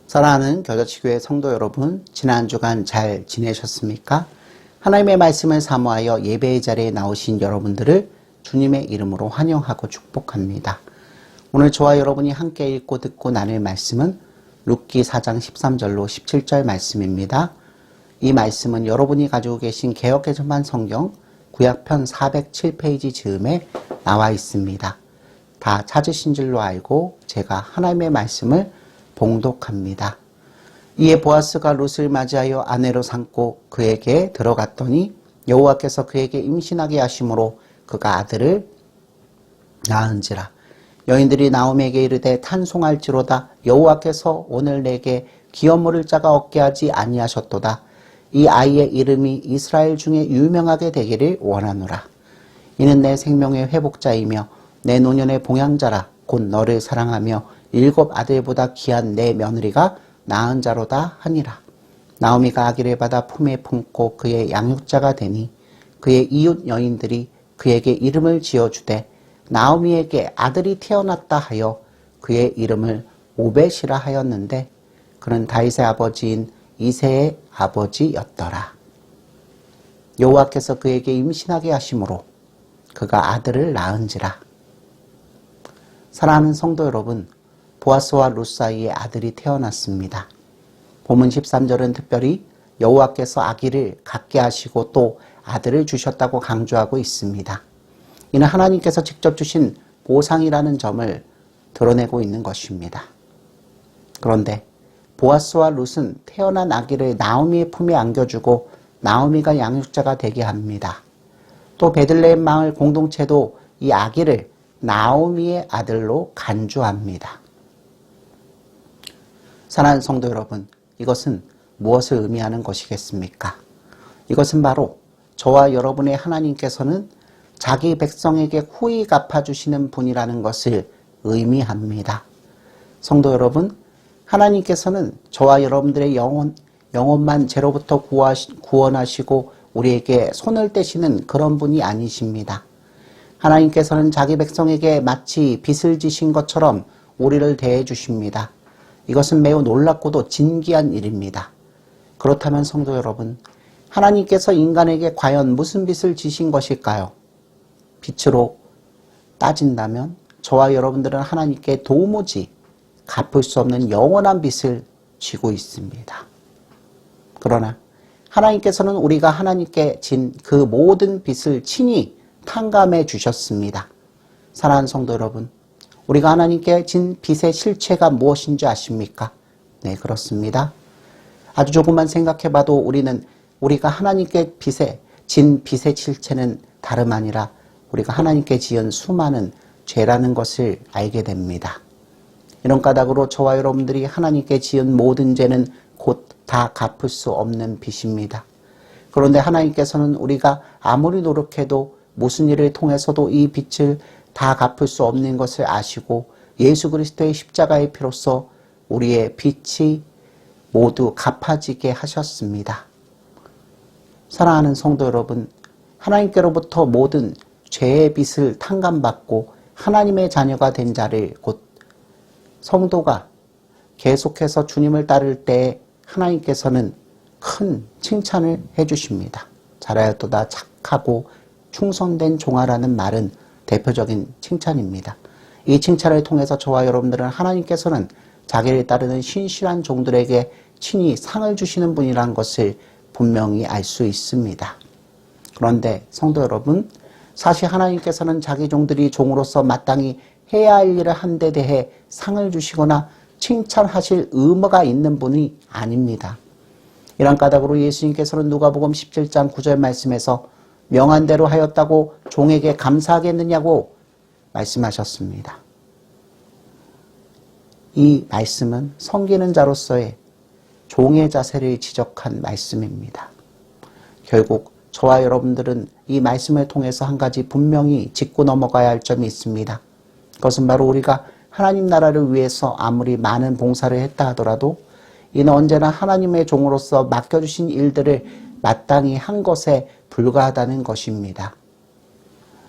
사랑하는 겨자치교회 성도 여러분, 지난 주간 잘 지내셨습니까? 하나님의 말씀을 사모하여 예배의 자리에 나오신 여러분들을 주님의 이름으로 환영하고 축복합니다. 오늘 저와 여러분이 함께 읽고 듣고 나눌 말씀은 룻기 4장 13절로 17절 말씀입니다. 이 말씀은 여러분이 가지고 계신 개역개정판 성경 구약편 407페이지 즈음에 나와 있습니다. 다 찾으신 줄로 알고 제가 하나님의 말씀을 봉독합니다. 이에 보아스가 룻을 맞이하여 아내로 삼고 그에게 들어갔더니 여호와께서 그에게 임신하게 하심으로 그가 아들을 낳은지라. 여인들이 나오미에게 이르되 탄송할지로다. 여호와께서 오늘 내게 기업 물을 자가 없게 하지 아니하셨도다. 이 아이의 이름이 이스라엘 중에 유명하게 되기를 원하노라. 이는 내 생명의 회복자이며 내 노년의 봉양자라. 곧 너를 사랑하며 7 아들보다 귀한 내 며느리가 낳은 자로다 하니라. 나오미가 아기를 받아 품에 품고 그의 양육자가 되니 그의 이웃 여인들이 그에게 이름을 지어주되 나오미에게 아들이 태어났다 하여 그의 이름을 오벳이라 하였는데 그는 다윗의 아버지인 이새의 아버지였더라. 여호와께서 그에게 임신하게 하심으로 그가 아들을 낳은지라. 사랑하는 성도 여러분, 보아스와 룻 사이에 아들이 태어났습니다. 본문 13절은 특별히 여호와께서 아기를 갖게 하시고 또 아들을 주셨다고 강조하고 있습니다. 이는 하나님께서 직접 주신 보상이라는 점을 드러내고 있는 것입니다. 그런데 보아스와 룻은 태어난 아기를 나오미의 품에 안겨주고 나오미가 양육자가 되게 합니다. 또 베들레헴 마을 공동체도 이 아기를 나오미의 아들로 간주합니다. 사랑하는 성도 여러분, 이것은 무엇을 의미하는 것이겠습니까? 이것은 바로 저와 여러분의 하나님께서는 자기 백성에게 후히 갚아주시는 분이라는 것을 의미합니다. 성도 여러분, 하나님께서는 저와 여러분들의 영혼만 죄로부터 구원하시고 우리에게 손을 떼시는 그런 분이 아니십니다. 하나님께서는 자기 백성에게 마치 빚을 지신 것처럼 우리를 대해 주십니다. 이것은 매우 놀랍고도 진귀한 일입니다. 그렇다면 성도 여러분, 하나님께서 인간에게 과연 무슨 빚을 지신 것일까요? 빚으로 따진다면 저와 여러분들은 하나님께 도무지 갚을 수 없는 영원한 빚을 지고 있습니다. 그러나 하나님께서는 우리가 하나님께 진 그 모든 빚을 친히 탕감해 주셨습니다. 사랑하는 성도 여러분, 우리가 하나님께 진 빚의 실체가 무엇인지 아십니까? 네, 그렇습니다. 아주 조금만 생각해봐도 우리가 하나님께 진 빚의 실체는 다름 아니라 우리가 하나님께 지은 수많은 죄라는 것을 알게 됩니다. 이런 까닭으로 저와 여러분들이 하나님께 지은 모든 죄는 곧 다 갚을 수 없는 빚입니다. 그런데 하나님께서는 우리가 아무리 노력해도 무슨 일을 통해서도 이 빚을 다 갚을 수 없는 것을 아시고 예수 그리스도의 십자가의 피로써 우리의 빚이 모두 갚아지게 하셨습니다. 사랑하는 성도 여러분, 하나님께로부터 모든 죄의 빚을 탕감받고 하나님의 자녀가 된 자를 곧 성도가 계속해서 주님을 따를 때 하나님께서는 큰 칭찬을 해주십니다. 잘하였도다 착하고 충성된 종아라는 말은 대표적인 칭찬입니다. 이 칭찬을 통해서 저와 여러분들은 하나님께서는 자기를 따르는 신실한 종들에게 친히 상을 주시는 분이라는 것을 분명히 알 수 있습니다. 그런데 성도 여러분, 사실 하나님께서는 자기 종들이 종으로서 마땅히 해야 할 일을 한 데 대해 상을 주시거나 칭찬하실 의무가 있는 분이 아닙니다. 이런 까닭으로 예수님께서는 누가복음 17장 9절 말씀에서 명한 대로 하였다고 종에게 감사하겠느냐고 말씀하셨습니다. 이 말씀은 섬기는 자로서의 종의 자세를 지적한 말씀입니다. 결국 저와 여러분들은 이 말씀을 통해서 한 가지 분명히 짚고 넘어가야 할 점이 있습니다. 그것은 바로 우리가 하나님 나라를 위해서 아무리 많은 봉사를 했다 하더라도 이는 언제나 하나님의 종으로서 맡겨주신 일들을 마땅히 한 것에 불과하다는 것입니다.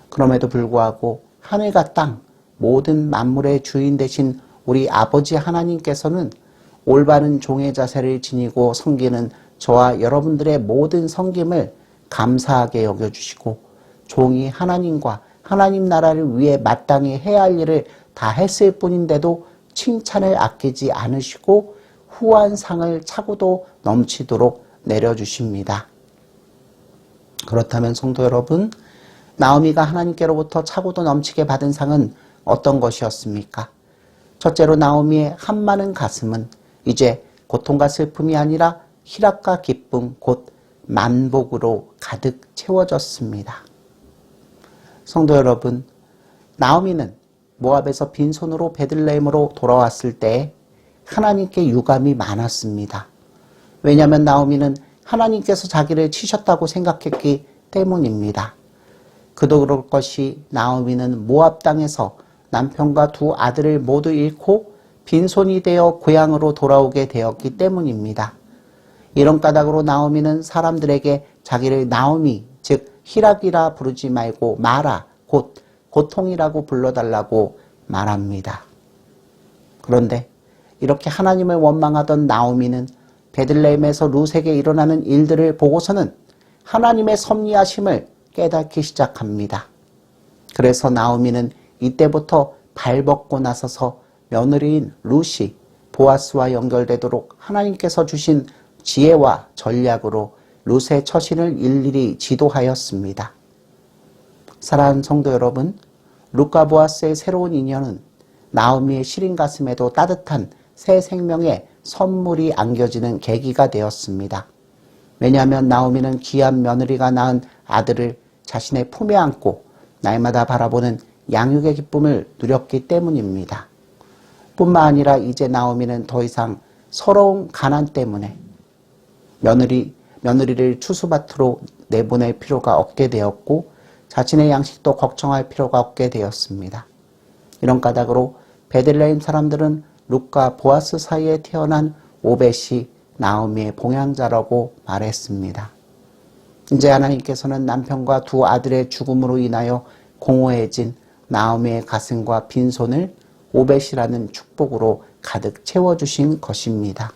그럼에도 불구하고 하늘과 땅 모든 만물의 주인 되신 우리 아버지 하나님께서는 올바른 종의 자세를 지니고 섬기는 저와 여러분들의 모든 섬김을 감사하게 여겨주시고 종이 하나님과 하나님 나라를 위해 마땅히 해야 할 일을 다 했을 뿐인데도 칭찬을 아끼지 않으시고 후한 상을 차고도 넘치도록 내려주십니다. 그렇다면 성도 여러분, 나오미가 하나님께로부터 차고도 넘치게 받은 상은 어떤 것이었습니까? 첫째로 나오미의 한마는 가슴은 이제 고통과 슬픔이 아니라 희락과 기쁨 곧 만복으로 가득 채워졌습니다. 성도 여러분, 나오미는 모압에서 빈손으로 베들레헴으로 돌아왔을 때 하나님께 유감이 많았습니다. 왜냐하면 나오미는 하나님께서 자기를 치셨다고 생각했기 때문입니다. 그도 그럴 것이 나오미는 모압 땅에서 남편과 두 아들을 모두 잃고 빈손이 되어 고향으로 돌아오게 되었기 때문입니다. 이런 까닭으로 나오미는 사람들에게 자기를 나오미, 즉 희락이라 부르지 말고 마라, 곧 고통이라고 불러달라고 말합니다. 그런데 이렇게 하나님을 원망하던 나오미는 베들레헴에서 룻에게 일어나는 일들을 보고서는 하나님의 섭리하심을 깨닫기 시작합니다. 그래서 나오미는 이때부터 발벗고 나서서 며느리인 룻이 보아스와 연결되도록 하나님께서 주신 지혜와 전략으로 룻의 처신을 일일이 지도하였습니다. 사랑하는 성도 여러분, 룻과 보아스의 새로운 인연은 나오미의 시린 가슴에도 따뜻한 새 생명의 선물이 안겨지는 계기가 되었습니다. 왜냐하면 나오미는 귀한 며느리가 낳은 아들을 자신의 품에 안고 날마다 바라보는 양육의 기쁨을 누렸기 때문입니다. 뿐만 아니라 이제 나오미는 더 이상 서러운 가난 때문에 며느리를 추수밭으로 내보낼 필요가 없게 되었고 자신의 양식도 걱정할 필요가 없게 되었습니다. 이런 까닭으로 베들레헴 사람들은 룻과 보아스 사이에 태어난 오벳이 나오미의 봉양자라고 말했습니다. 이제 하나님께서는 남편과 두 아들의 죽음으로 인하여 공허해진 나오미의 가슴과 빈손을 오벳이라는 축복으로 가득 채워주신 것입니다.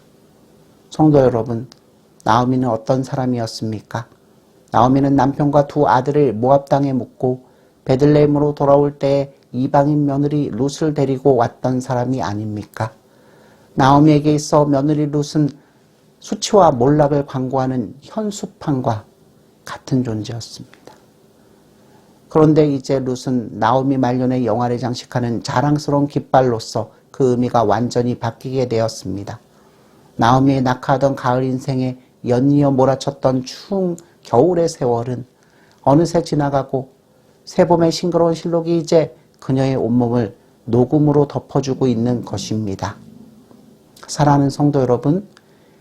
성도 여러분, 나오미는 어떤 사람이었습니까? 나오미는 남편과 두 아들을 모압 땅에 묻고 베들레헴으로 돌아올 때 이방인 며느리 룻을 데리고 왔던 사람이 아닙니까? 나오미에게 있어 며느리 룻은 수치와 몰락을 광고하는 현수판과 같은 존재였습니다. 그런데 이제 룻은 나오미 말년의 영화를 장식하는 자랑스러운 깃발로서 그 의미가 완전히 바뀌게 되었습니다. 나오미의 낙하하던 가을 인생에 연이어 몰아쳤던 추운 겨울의 세월은 어느새 지나가고 새봄의 싱그러운 실록이 이제 그녀의 온몸을 녹음으로 덮어주고 있는 것입니다. 사랑하는 성도 여러분,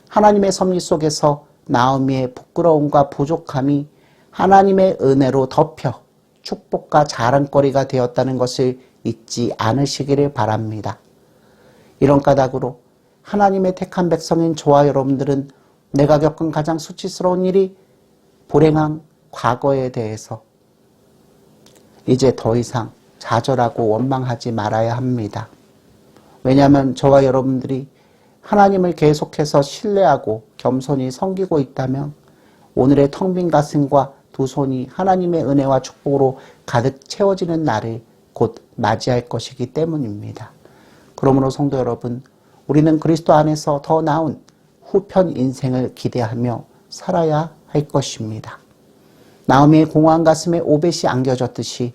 하나님의 섭리 속에서 나오미의 부끄러움과 부족함이 하나님의 은혜로 덮여 축복과 자랑거리가 되었다는 것을 잊지 않으시기를 바랍니다. 이런 까닭으로 하나님의 택한 백성인 저와 여러분들은 내가 겪은 가장 수치스러운 일이 불행한 과거에 대해서 이제 더 이상 좌절하고 원망하지 말아야 합니다. 왜냐하면 저와 여러분들이 하나님을 계속해서 신뢰하고 겸손히 섬기고 있다면 오늘의 텅 빈 가슴과 두 손이 하나님의 은혜와 축복으로 가득 채워지는 날을 곧 맞이할 것이기 때문입니다. 그러므로 성도 여러분, 우리는 그리스도 안에서 더 나은 후편 인생을 기대하며 살아야 할 것입니다. 나오미의 공허한 가슴에 오벳이 안겨졌듯이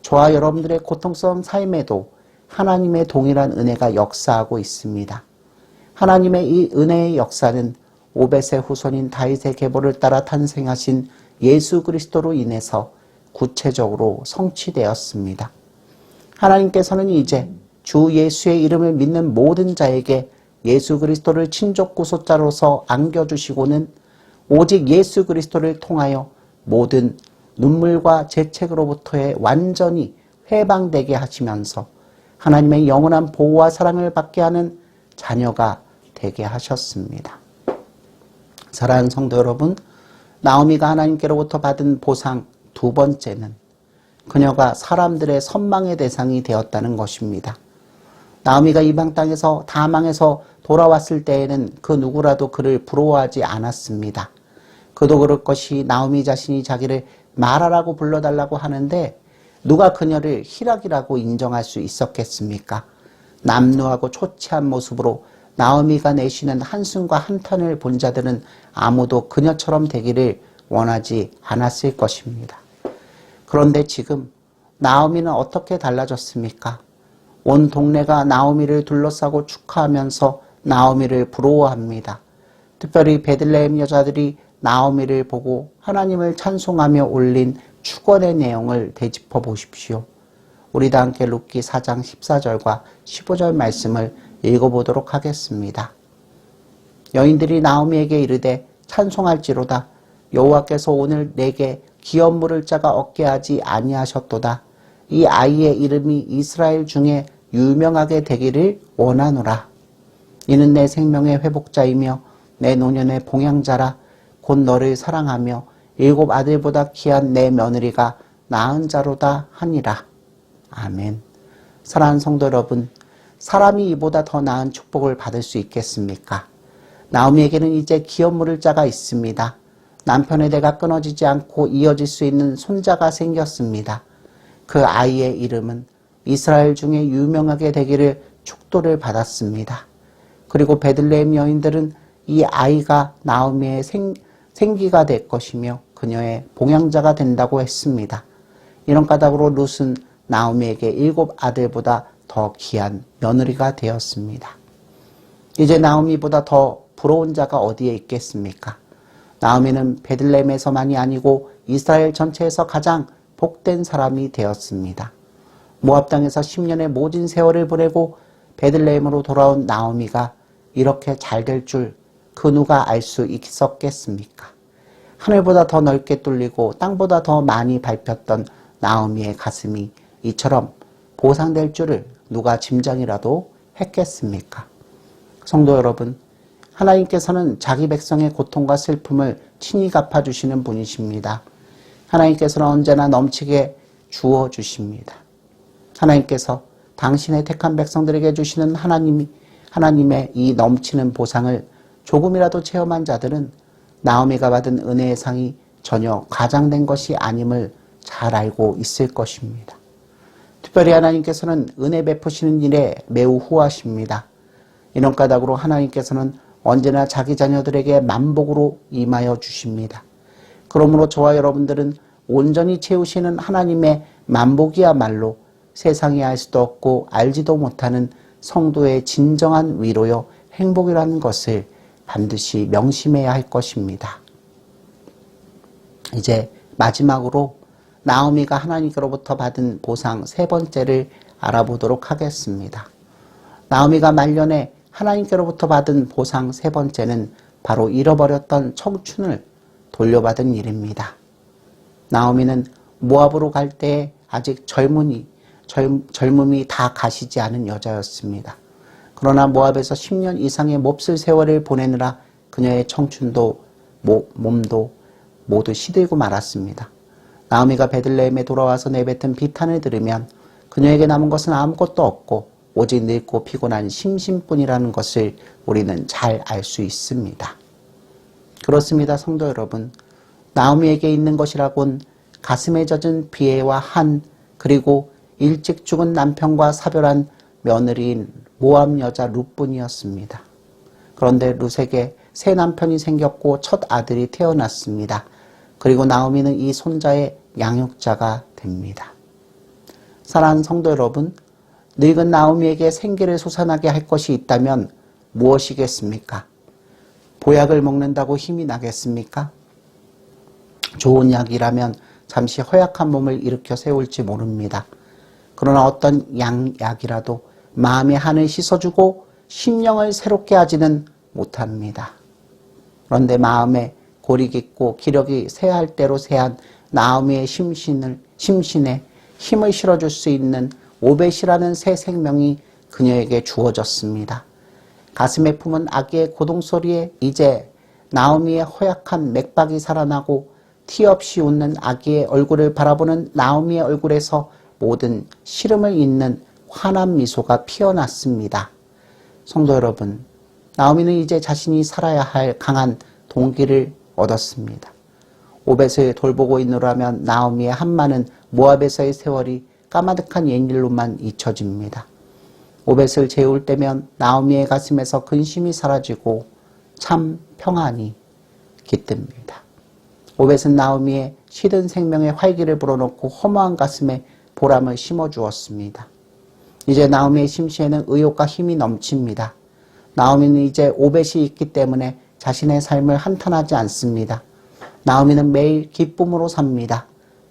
저와 여러분들의 고통스러운 삶에도 하나님의 동일한 은혜가 역사하고 있습니다. 하나님의 이 은혜의 역사는 오벳의 후손인 다윗의 계보를 따라 탄생하신 예수 그리스도로 인해서 구체적으로 성취되었습니다. 하나님께서는 이제 주 예수의 이름을 믿는 모든 자에게 예수 그리스도를 친족 구속자로서 안겨주시고는 오직 예수 그리스도를 통하여 모든 눈물과 재책으로부터의 완전히 해방되게 하시면서 하나님의 영원한 보호와 사랑을 받게 하는 자녀가 되게 하셨습니다. 사랑하는 성도 여러분, 나오미가 하나님께로부터 받은 보상 두 번째는 그녀가 사람들의 선망의 대상이 되었다는 것입니다. 나오미가 이방 땅에서 다 망해서 돌아왔을 때에는 그 누구라도 그를 부러워하지 않았습니다. 그도 그럴 것이 나오미 자신이 자기를 마라라고 불러달라고 하는데 누가 그녀를 희락이라고 인정할 수 있었겠습니까? 남루하고 초췌한 모습으로 나오미가 내쉬는 한숨과 한탄을 본 자들은 아무도 그녀처럼 되기를 원하지 않았을 것입니다. 그런데 지금 나오미는 어떻게 달라졌습니까? 온 동네가 나오미를 둘러싸고 축하하면서 나오미를 부러워합니다. 특별히 베들레헴 여자들이 나오미를 보고 하나님을 찬송하며 올린 축원의 내용을 되짚어 보십시오. 우리도 함께 룻기 4장 14절과 15절 말씀을 읽어보도록 하겠습니다. 여인들이 나오미에게 이르되 찬송할지로다. 여호와께서 오늘 내게 기업 물을 자가 없게 하지 아니하셨도다. 이 아이의 이름이 이스라엘 중에 유명하게 되기를 원하노라. 이는 내 생명의 회복자이며 내 노년의 봉양자라. 곧 너를 사랑하며 7 아들보다 귀한 내 며느리가 낳은 자로다 하니라. 아멘. 사랑하는 성도 여러분, 사람이 이보다 더 나은 축복을 받을 수 있겠습니까? 나오미에게는 이제 기업 물을 자가 있습니다. 남편의 대가 끊어지지 않고 이어질 수 있는 손자가 생겼습니다. 그 아이의 이름은 이스라엘 중에 유명하게 되기를 축도를 받았습니다. 그리고 베들레헴 여인들은 이 아이가 나오미의 생기가 될 것이며 그녀의 봉양자가 된다고 했습니다. 이런 까닭으로 룻은 나오미에게 7 아들보다 더 귀한 며느리가 되었습니다. 이제 나오미보다 더 부러운 자가 어디에 있겠습니까? 나오미는 베들레헴에서만이 아니고 이스라엘 전체에서 가장 복된 사람이 되었습니다. 모압 땅에서 10년의 모진 세월을 보내고 베들레헴으로 돌아온 나오미가 이렇게 잘 될 줄 그 누가 알 수 있었겠습니까? 하늘보다 더 넓게 뚫리고 땅보다 더 많이 밟혔던 나오미의 가슴이 이처럼 보상될 줄을 누가 짐작이라도 했겠습니까? 성도 여러분, 하나님께서는 자기 백성의 고통과 슬픔을 친히 갚아주시는 분이십니다. 하나님께서는 언제나 넘치게 주어주십니다. 하나님께서 당신의 택한 백성들에게 주시는 하나님의 이 넘치는 보상을 조금이라도 체험한 자들은 나오미가 받은 은혜의 상이 전혀 과장된 것이 아님을 잘 알고 있을 것입니다. 특별히 하나님께서는 은혜 베푸시는 일에 매우 후하십니다. 이런 까닭으로 하나님께서는 언제나 자기 자녀들에게 만복으로 임하여 주십니다. 그러므로 저와 여러분들은 온전히 채우시는 하나님의 만복이야말로 세상이 알 수도 없고 알지도 못하는 성도의 진정한 위로요 행복이라는 것을 반드시 명심해야 할 것입니다. 이제 마지막으로 나오미가 하나님께로부터 받은 보상 3번째를 알아보도록 하겠습니다. 나오미가 말년에 하나님께로부터 받은 보상 3번째는 바로 잃어버렸던 청춘을 돌려받은 일입니다. 나오미는 모압으로 갈 때에 아직 젊음이 다 가시지 않은 여자였습니다. 그러나 모압에서 10년 이상의 몹쓸 세월을 보내느라 그녀의 청춘도 몸도 모두 시들고 말았습니다. 나오미가 베들레헴에 돌아와서 내뱉은 비탄을 들으면 그녀에게 남은 것은 아무것도 없고 오직 늙고 피곤한 심신뿐이라는 것을 우리는 잘 알 수 있습니다. 그렇습니다, 성도 여러분. 나오미에게 있는 것이라곤 가슴에 젖은 비애와 한, 그리고 일찍 죽은 남편과 사별한 며느리인 모압 여자 룻뿐이었습니다. 그런데 룻에게 새 남편이 생겼고 첫 아들이 태어났습니다. 그리고 나오미는 이 손자의 양육자가 됩니다. 사랑하는 성도 여러분, 늙은 나오미에게 생기를 솟아나게 할 것이 있다면 무엇이겠습니까? 보약을 먹는다고 힘이 나겠습니까? 좋은 약이라면 잠시 허약한 몸을 일으켜 세울지 모릅니다. 그러나 어떤 약이라도 마음의 한을 씻어주고 심령을 새롭게 하지는 못합니다. 그런데 마음에 골이 깊고 기력이 쇠할 대로 쇠한 나오미의 심신에 힘을 실어줄 수 있는 오벳이라는 새 생명이 그녀에게 주어졌습니다. 가슴에 품은 아기의 고동소리에 이제 나오미의 허약한 맥박이 살아나고 티 없이 웃는 아기의 얼굴을 바라보는 나오미의 얼굴에서 모든 시름을 잇는 환한 미소가 피어났습니다. 성도 여러분, 나오미는 이제 자신이 살아야 할 강한 동기를 얻었습니다. 오벳을 돌보고 있노라면 나오미의 한마는 모압에서의 세월이 까마득한 옛일로만 잊혀집니다. 오벳을 재울 때면 나오미의 가슴에서 근심이 사라지고 참 평안이 깃듭니다. 오벳은 나오미의 시든 생명의 활기를 불어넣고 허무한 가슴에 보람을 심어주었습니다. 이제 나오미의 심시에는 의욕과 힘이 넘칩니다. 나오미는 이제 오벳이 있기 때문에 자신의 삶을 한탄하지 않습니다. 나오미는 매일 기쁨으로 삽니다.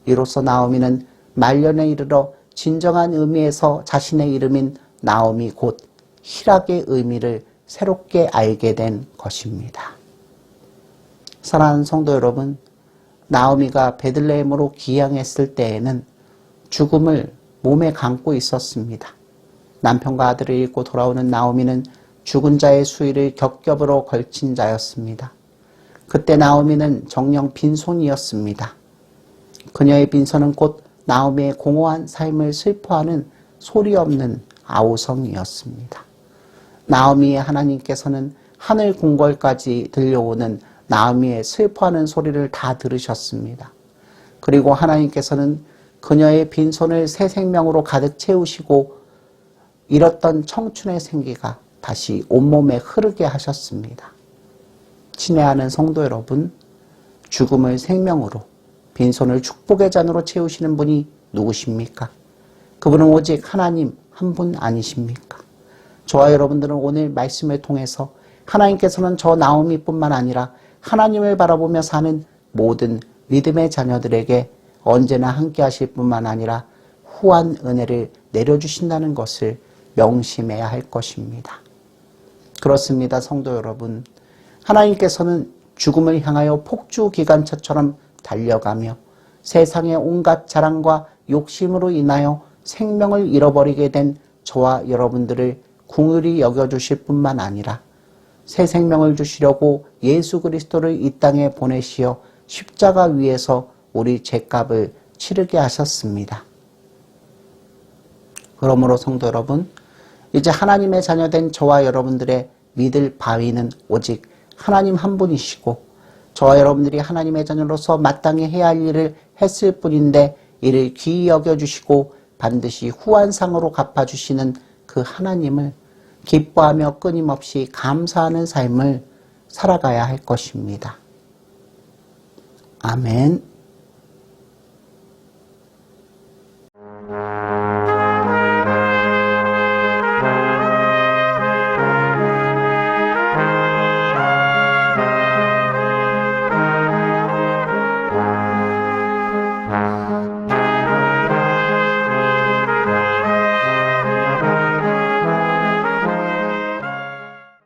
이로써 나오미는 말년에 이르러 진정한 의미에서 자신의 이름인 나오미 곧 희락의 의미를 새롭게 알게 된 것입니다. 사랑하는 성도 여러분, 나오미가 베들레헴으로 귀향했을 때에는 죽음을 몸에 감고 있었습니다. 남편과 아들을 잃고 돌아오는 나오미는 죽은 자의 수위를 겹겹으로 걸친 자였습니다. 그때 나오미는 정녕 빈손이었습니다. 그녀의 빈손은 곧 나오미의 공허한 삶을 슬퍼하는 소리 없는 아우성이었습니다. 나오미의 하나님께서는 하늘 궁궐까지 들려오는 나오미의 슬퍼하는 소리를 다 들으셨습니다. 그리고 하나님께서는 그녀의 빈손을 새 생명으로 가득 채우시고 잃었던 청춘의 생기가 다시 온몸에 흐르게 하셨습니다. 친애하는 성도 여러분, 죽음을 생명으로, 빈손을 축복의 잔으로 채우시는 분이 누구십니까? 그분은 오직 하나님 한 분 아니십니까? 저와 여러분들은 오늘 말씀을 통해서 하나님께서는 저 나오미뿐만 아니라 하나님을 바라보며 사는 모든 믿음의 자녀들에게 언제나 함께 하실 뿐만 아니라 후한 은혜를 내려주신다는 것을 명심해야 할 것입니다. 그렇습니다, 성도 여러분. 하나님께서는 죽음을 향하여 폭주기관차처럼 달려가며 세상의 온갖 자랑과 욕심으로 인하여 생명을 잃어버리게 된 저와 여러분들을 긍휼히 여겨주실 뿐만 아니라 새 생명을 주시려고 예수 그리스도를 이 땅에 보내시어 십자가 위에서 우리 죄값을 치르게 하셨습니다. 그러므로 성도 여러분, 이제 하나님의 자녀된 저와 여러분들의 믿을 바위는 오직 하나님 한 분이시고 저와 여러분들이 하나님의 자녀로서 마땅히 해야 할 일을 했을 뿐인데 이를 귀히 여겨주시고 반드시 후한상으로 갚아주시는 그 하나님을 기뻐하며 끊임없이 감사하는 삶을 살아가야 할 것입니다. 아멘.